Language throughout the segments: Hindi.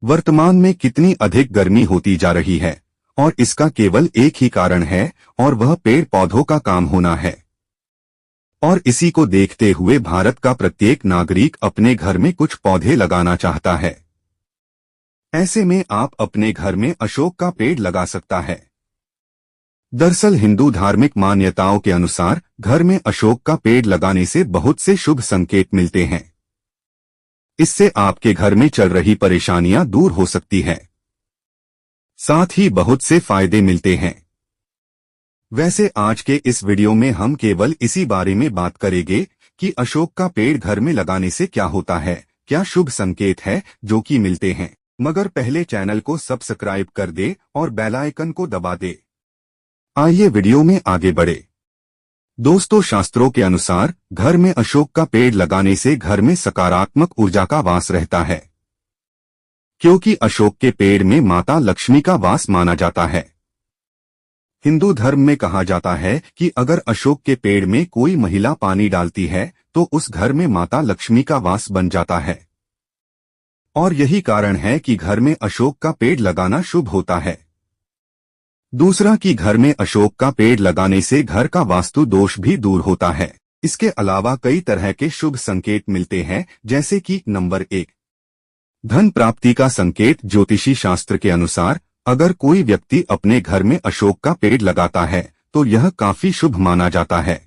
वर्तमान में कितनी अधिक गर्मी होती जा रही है और इसका केवल एक ही कारण है और वह पेड़ पौधों का काम होना है। और इसी को देखते हुए भारत का प्रत्येक नागरिक अपने घर में कुछ पौधे लगाना चाहता है। ऐसे में आप अपने घर में अशोक का पेड़ लगा सकता है। दरअसल हिंदू धार्मिक मान्यताओं के अनुसार घर में अशोक का पेड़ लगाने से बहुत से शुभ संकेत मिलते हैं। इससे आपके घर में चल रही परेशानियां दूर हो सकती हैं। साथ ही बहुत से फायदे मिलते हैं। वैसे आज के इस वीडियो में हम केवल इसी बारे में बात करेंगे कि अशोक का पेड़ घर में लगाने से क्या होता है, क्या शुभ संकेत है जो कि मिलते हैं। मगर पहले चैनल को सब्सक्राइब कर दे और बेल आइकन को दबा दे। आइए वीडियो में आगे बढ़े। दोस्तों, शास्त्रों के अनुसार घर में अशोक का पेड़ लगाने से घर में सकारात्मक ऊर्जा का वास रहता है, क्योंकि अशोक के पेड़ में माता लक्ष्मी का वास माना जाता है। हिंदू धर्म में कहा जाता है कि अगर अशोक के पेड़ में कोई महिला पानी डालती है तो उस घर में माता लक्ष्मी का वास बन जाता है। और यही कारण है कि घर में अशोक का पेड़ लगाना शुभ होता है। दूसरा कि घर में अशोक का पेड़ लगाने से घर का वास्तु दोष भी दूर होता है। इसके अलावा कई तरह के शुभ संकेत मिलते हैं, जैसे कि नंबर 1, धन प्राप्ति का संकेत। ज्योतिषी शास्त्र के अनुसार अगर कोई व्यक्ति अपने घर में अशोक का पेड़ लगाता है तो यह काफी शुभ माना जाता है।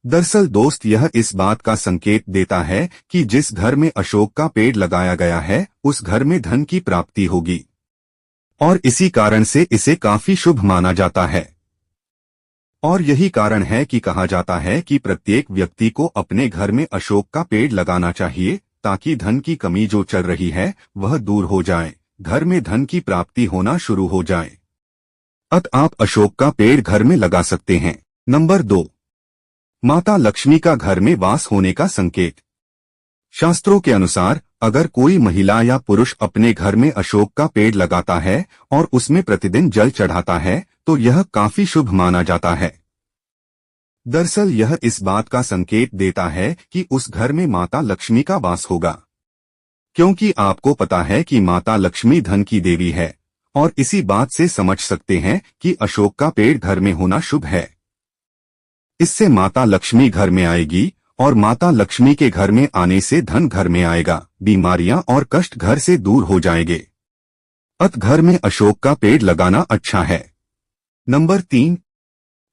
दरअसल दोस्त, यह इस बात का संकेत देता है कि जिस घर में अशोक का पेड़ लगाया गया है उस घर में धन की प्राप्ति होगी और इसी कारण से इसे काफी शुभ माना जाता है। और यही कारण है कि कहा जाता है कि प्रत्येक व्यक्ति को अपने घर में अशोक का पेड़ लगाना चाहिए, ताकि धन की कमी जो चल रही है वह दूर हो जाए, घर में धन की प्राप्ति होना शुरू हो जाए। अतः आप अशोक का पेड़ घर में लगा सकते हैं। नंबर 2, माता लक्ष्मी का घर में वास होने का संकेत। शास्त्रों के अनुसार अगर कोई महिला या पुरुष अपने घर में अशोक का पेड़ लगाता है और उसमें प्रतिदिन जल चढ़ाता है तो यह काफी शुभ माना जाता है। दरअसल यह इस बात का संकेत देता है कि उस घर में माता लक्ष्मी का वास होगा, क्योंकि आपको पता है कि माता लक्ष्मी धन की देवी है और इसी बात से समझ सकते हैं कि अशोक का पेड़ घर में होना शुभ है। इससे माता लक्ष्मी घर में आएगी और माता लक्ष्मी के घर में आने से धन घर में आएगा, बीमारियां और कष्ट घर से दूर हो जाएंगे। अतः घर में अशोक का पेड़ लगाना अच्छा है। नंबर 3,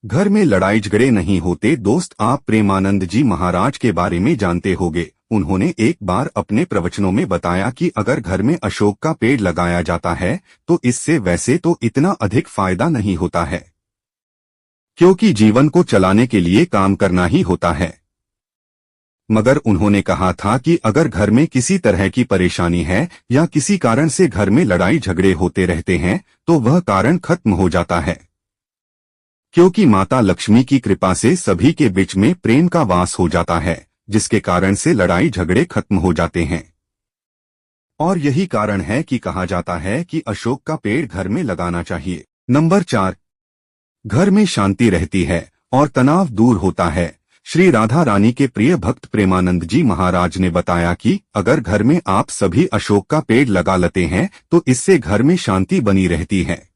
घर में लड़ाई झगड़े नहीं होते। दोस्त, आप प्रेमानंद जी महाराज के बारे में जानते होंगे। उन्होंने एक बार अपने प्रवचनों में बताया कि अगर घर में अशोक का पेड़ लगाया जाता है तो इससे वैसे तो इतना अधिक फायदा नहीं होता है, क्योंकि जीवन को चलाने के लिए काम करना ही होता है। मगर उन्होंने कहा था कि अगर घर में किसी तरह की परेशानी है या किसी कारण से घर में लड़ाई झगड़े होते रहते हैं तो वह कारण खत्म हो जाता है, क्योंकि माता लक्ष्मी की कृपा से सभी के बीच में प्रेम का वास हो जाता है, जिसके कारण से लड़ाई झगड़े खत्म हो जाते हैं। और यही कारण है कि कहा जाता है कि अशोक का पेड़ घर में लगाना चाहिए। नंबर 4, घर में शांति रहती है और तनाव दूर होता है। श्री राधा रानी के प्रिय भक्त प्रेमानंद जी महाराज ने बताया कि अगर घर में आप सभी अशोक का पेड़ लगा लेते हैं तो इससे घर में शांति बनी रहती है।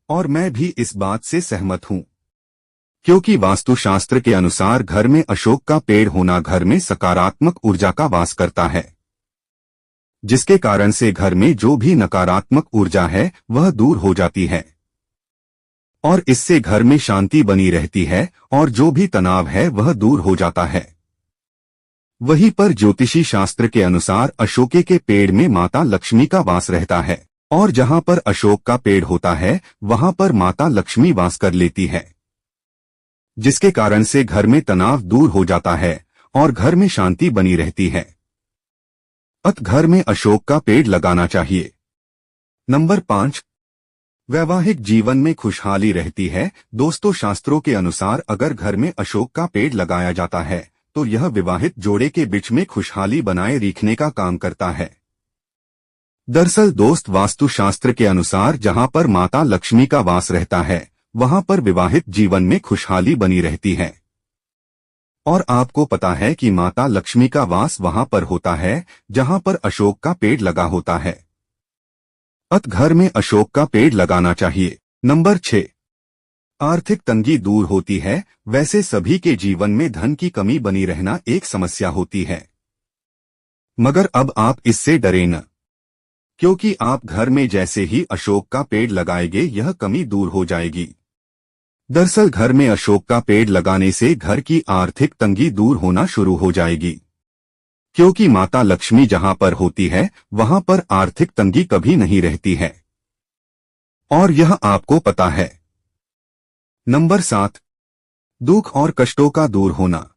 और मैं भी इस बात से सहमत हूं, क्योंकि वास्तुशास्त्र के अनुसार घर में अशोक का पेड़ होना घर में सकारात्मक ऊर्जा का वास करता है, जिसके कारण से घर में जो भी नकारात्मक ऊर्जा है वह दूर हो जाती है और इससे घर में शांति बनी रहती है और जो भी तनाव है वह दूर हो जाता है। वहीं पर ज्योतिषी शास्त्र के अनुसार अशोके के पेड़ में माता लक्ष्मी का वास रहता है और जहां पर अशोक का पेड़ होता है वहां पर माता लक्ष्मी वास कर लेती है, जिसके कारण से घर में तनाव दूर हो जाता है और घर में शांति बनी रहती है। अतः घर में अशोक का पेड़ लगाना चाहिए। नंबर 5, वैवाहिक जीवन में खुशहाली रहती है। दोस्तों, शास्त्रों के अनुसार अगर घर में अशोक का पेड़ लगाया जाता है तो यह विवाहित जोड़े के बीच में खुशहाली बनाए रखने का काम करता है। दरअसल दोस्त, वास्तुशास्त्र के अनुसार जहां पर माता लक्ष्मी का वास रहता है वहां पर विवाहित जीवन में खुशहाली बनी रहती है और आपको पता है कि माता लक्ष्मी का वास वहां पर होता है जहां पर अशोक का पेड़ लगा होता है। अत घर में अशोक का पेड़ लगाना चाहिए। नंबर 6, आर्थिक तंगी दूर होती है। वैसे सभी के जीवन में धन की कमी बनी रहना एक समस्या होती है, मगर अब आप इससे डरें न, क्योंकि आप घर में जैसे ही अशोक का पेड़ लगाएंगे यह कमी दूर हो जाएगी। दरअसल घर में अशोक का पेड़ लगाने से घर की आर्थिक तंगी दूर होना शुरू हो जाएगी, क्योंकि माता लक्ष्मी जहां पर होती है वहां पर आर्थिक तंगी कभी नहीं रहती है, और यह आपको पता है। नंबर 7, दुख और कष्टों का दूर होना।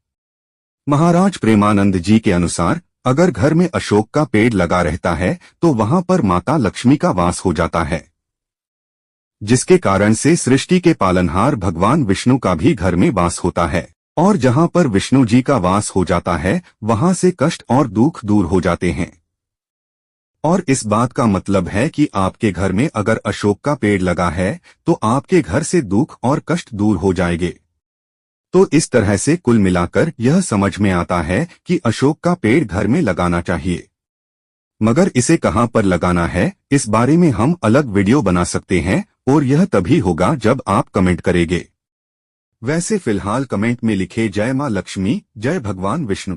महाराज प्रेमानंद जी के अनुसार अगर घर में अशोक का पेड़ लगा रहता है तो वहां पर माता लक्ष्मी का वास हो जाता है, जिसके कारण से सृष्टि के पालनहार भगवान विष्णु का भी घर में वास होता है। और जहां पर विष्णु जी का वास हो जाता है वहां से कष्ट और दुख दूर हो जाते हैं। और इस बात का मतलब है कि आपके घर में अगर अशोक का पेड़ लगा है तो आपके घर से दुख और कष्ट दूर हो जाएंगे। तो इस तरह से कुल मिलाकर यह समझ में आता है कि अशोक का पेड़ घर में लगाना चाहिए, मगर इसे कहां पर लगाना है इस बारे में हम अलग वीडियो बना सकते हैं, और यह तभी होगा जब आप कमेंट करेंगे। वैसे फिलहाल कमेंट में लिखे जय मां लक्ष्मी, जय भगवान विष्णु।